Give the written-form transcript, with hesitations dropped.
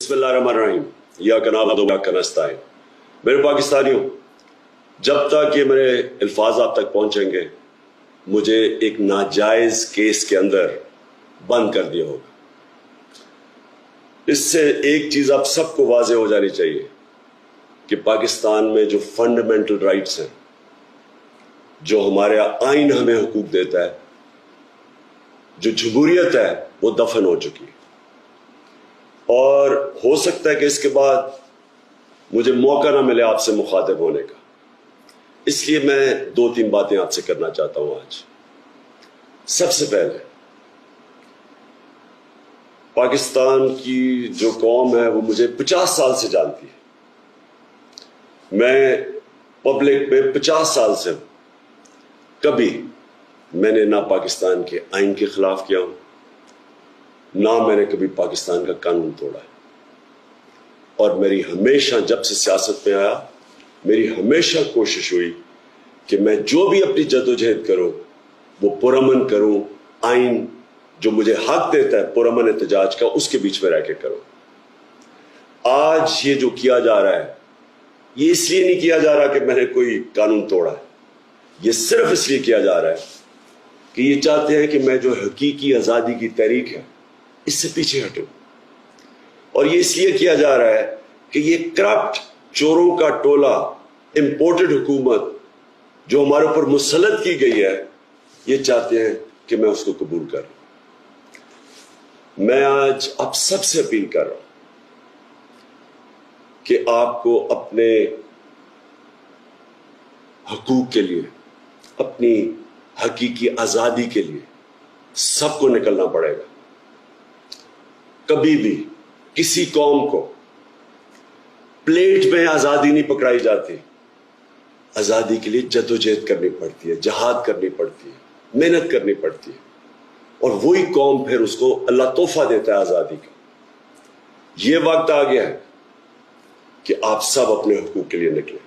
बिस्मिल्लाहिर्रहमानिर्रहीम या कनाबदु व कनस्ताइन। मेरे पाकिस्तानियों, जब तक ये मेरे अल्फाज आप तक पहुंचेंगे मुझे एक नाजायज केस के अंदर बंद कर दिया होगा। इससे एक चीज आप सबको वाजे हो जानी चाहिए कि पाकिस्तान में जो फंडामेंटल राइट्स हैं, जो हमारे आइन हमें हुकूक देता है, जो जमहूरियत है, वो दफन हो चुकी है। और हो सकता है कि इसके बाद मुझे मौका ना मिले आपसे मुखातिब होने का, इसलिए मैं 2-3 बातें आपसे करना चाहता हूं आज। सबसे पहले, पाकिस्तान की जो कौम है वो मुझे 50 साल से जानती है। मैं पब्लिक में 50 साल से हूं। कभी मैंने ना पाकिस्तान के आइन के खिलाफ किया हूं, ना मैंने कभी पाकिस्तान का कानून तोड़ा है। और मेरी हमेशा, जब से सियासत में आया, मेरी हमेशा कोशिश हुई कि मैं जो भी अपनी जद्दोजहद करूं वो पुरअमन करूं, आइन जो मुझे हक देता है पुरअमन एहतजाज का, उसके बीच में रह के करूं। आज ये जो किया जा रहा है, ये इसलिए नहीं किया जा रहा कि मैंने कोई कानून तोड़ा है, ये सिर्फ इसलिए किया जा रहा है कि ये चाहते हैं कि मैं जो हकीकी आज़ादी की तहरीक है इससे पीछे हटूं। और ये इसलिए किया जा रहा है कि ये करप्ट चोरों का टोला, इंपोर्टेड हुकूमत जो हमारे ऊपर मुसल्लत की गई है, ये चाहते हैं कि मैं उसको कबूल करूं। मैं आज आप सबसे अपील कर रहा हूं कि आपको अपने हकूक के लिए, अपनी हकीकी आजादी के लिए सबको निकलना पड़ेगा। कभी भी किसी कौम को प्लेट में आजादी नहीं पकड़ाई जाती। आजादी के लिए जद्दोजहद करनी पड़ती है, जहाद करनी पड़ती है, मेहनत करनी पड़ती है, और वही कौम फिर उसको अल्लाह तोहफा देता है आजादी का। ये वक्त आ गया है कि आप सब अपने हुकूक के लिए निकलें।